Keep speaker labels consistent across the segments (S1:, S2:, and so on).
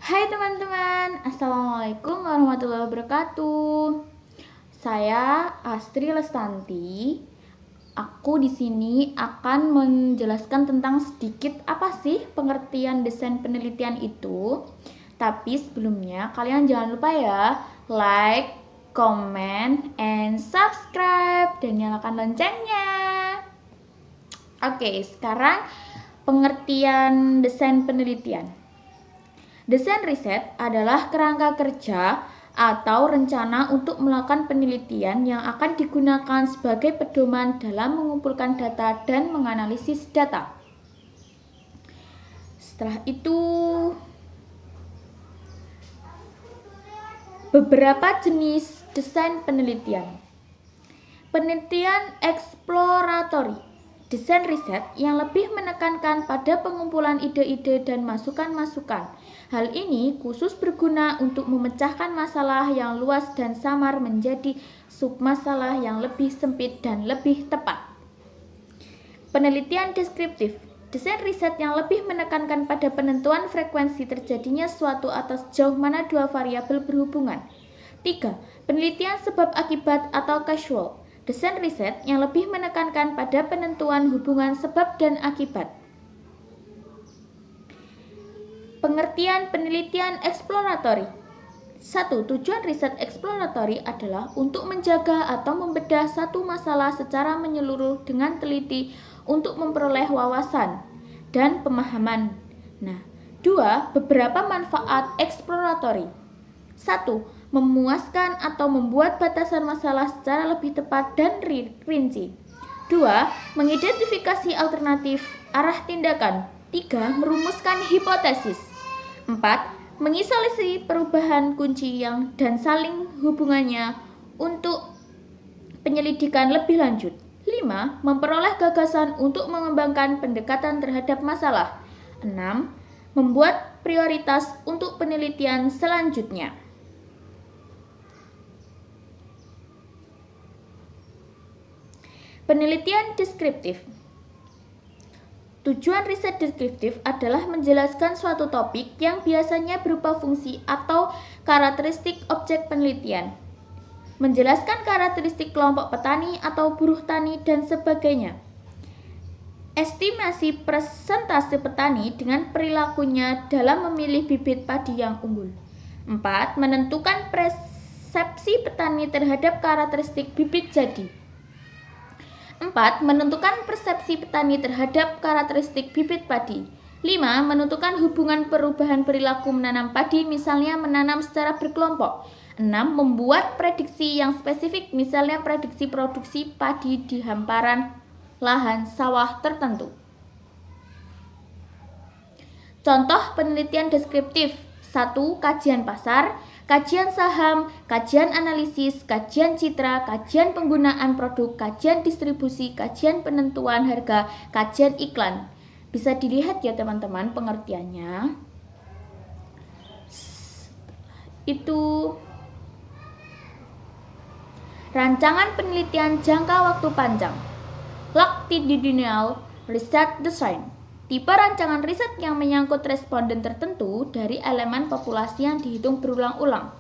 S1: Hai teman-teman, Assalamualaikum warahmatullahi wabarakatuh. Saya Astri Lestanti. Aku di sini akan menjelaskan tentang sedikit apa sih pengertian desain penelitian itu. Tapi sebelumnya kalian jangan lupa ya, like, comment, and subscribe dan nyalakan loncengnya. Oke, sekarang pengertian desain penelitian. Desain riset adalah kerangka kerja atau rencana untuk melakukan penelitian yang akan digunakan sebagai pedoman dalam mengumpulkan data dan menganalisis data. Setelah itu, beberapa jenis desain penelitian. Penelitian eksploratory, desain riset yang lebih menekankan pada pengumpulan ide-ide dan masukan-masukan. Hal ini khusus berguna untuk memecahkan masalah yang luas dan samar menjadi submasalah yang lebih sempit dan lebih tepat. Penelitian deskriptif, desain riset yang lebih menekankan pada penentuan frekuensi terjadinya suatu atau sejauh mana dua variabel berhubungan. 3. Penelitian sebab akibat atau causal, desain riset yang lebih menekankan pada penentuan hubungan sebab dan akibat. Pengertian penelitian eksploratory. 1. Tujuan riset eksploratory adalah untuk menjaga atau membedah satu masalah secara menyeluruh dengan teliti untuk memperoleh wawasan dan pemahaman. 2. Beberapa manfaat eksploratory. 1. Memuaskan atau membuat batasan masalah secara lebih tepat dan rinci. 2. Mengidentifikasi alternatif arah tindakan. 3. Merumuskan hipotesis. 4. Mengisolasi perubahan kunci dan saling hubungannya untuk penyelidikan lebih lanjut. 5. Memperoleh gagasan untuk mengembangkan pendekatan terhadap masalah. 6. Membuat prioritas untuk penelitian selanjutnya. Penelitian deskriptif. Tujuan riset deskriptif adalah menjelaskan suatu topik yang biasanya berupa fungsi atau karakteristik objek penelitian, menjelaskan karakteristik kelompok petani atau buruh tani dan sebagainya. Estimasi persentase petani dengan perilakunya dalam memilih bibit padi yang unggul. 4. Menentukan persepsi petani terhadap karakteristik bibit jadi. 4. Menentukan persepsi petani terhadap karakteristik bibit padi. 5. Menentukan hubungan perubahan perilaku menanam padi, misalnya menanam secara berkelompok. 6. Membuat prediksi yang spesifik, misalnya prediksi produksi padi di hamparan lahan sawah tertentu. Contoh penelitian deskriptif. 1. Kajian pasar, kajian saham, kajian analisis, kajian citra, kajian penggunaan produk, kajian distribusi, kajian penentuan harga, kajian iklan. Bisa dilihat ya teman-teman pengertiannya. Itu rancangan penelitian jangka waktu panjang. Longitudinal research design. Tipe rancangan riset yang menyangkut responden tertentu dari elemen populasi yang dihitung berulang-ulang.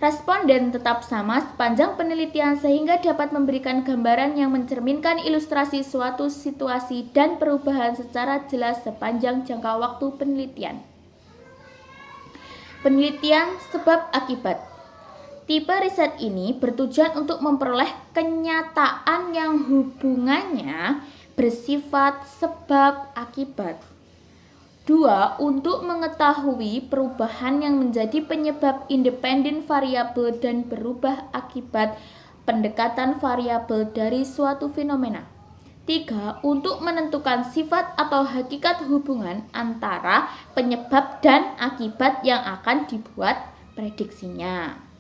S1: Responden tetap sama sepanjang penelitian sehingga dapat memberikan gambaran yang mencerminkan ilustrasi suatu situasi dan perubahan secara jelas sepanjang jangka waktu penelitian. Penelitian sebab akibat. Tipe riset ini bertujuan untuk memperoleh kenyataan yang hubungannya bersifat sebab akibat. 2. Untuk mengetahui perubahan yang menjadi penyebab independen variabel dan berubah akibat pendekatan variabel dari suatu fenomena. 3. Untuk menentukan sifat atau hakikat hubungan antara penyebab dan akibat yang akan dibuat prediksinya.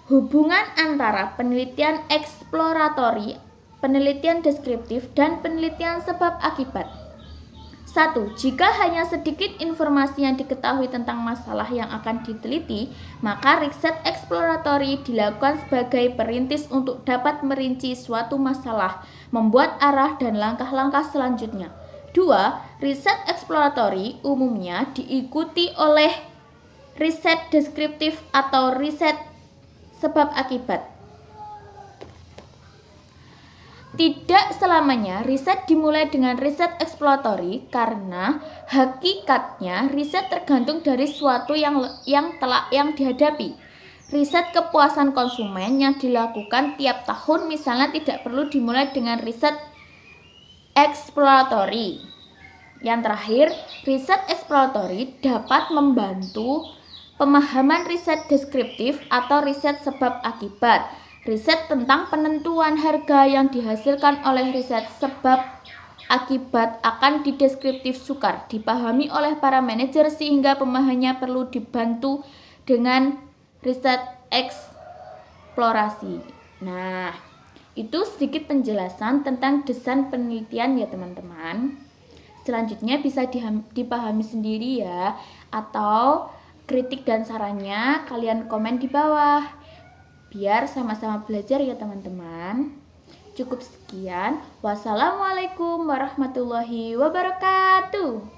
S1: Hubungan antara penelitian eksploratory, penelitian deskriptif, dan penelitian sebab akibat. 1. Jika hanya sedikit informasi yang diketahui tentang masalah yang akan diteliti, maka riset eksploratory dilakukan sebagai perintis untuk dapat merinci suatu masalah, membuat arah dan langkah-langkah selanjutnya. Kedua, riset eksploratory umumnya diikuti oleh riset deskriptif atau riset sebab akibat. Tidak selamanya riset dimulai dengan riset eksploratory karena hakikatnya riset tergantung dari sesuatu yang dihadapi. Riset kepuasan konsumen yang dilakukan tiap tahun misalnya tidak perlu dimulai dengan riset eksploratory. Yang terakhir, riset eksploratory dapat membantu pemahaman riset deskriptif atau riset sebab akibat. Riset tentang penentuan harga yang dihasilkan oleh riset sebab akibat akan dideskriptif sukar dipahami oleh para manajer sehingga pemahamannya perlu dibantu dengan riset eksplorasi. Nah, itu sedikit penjelasan tentang desain penelitian ya teman-teman. Selanjutnya bisa dipahami sendiri ya, atau kritik dan sarannya kalian komen di bawah. Biar sama-sama belajar ya teman-teman. Cukup sekian. Wassalamualaikum warahmatullahi wabarakatuh.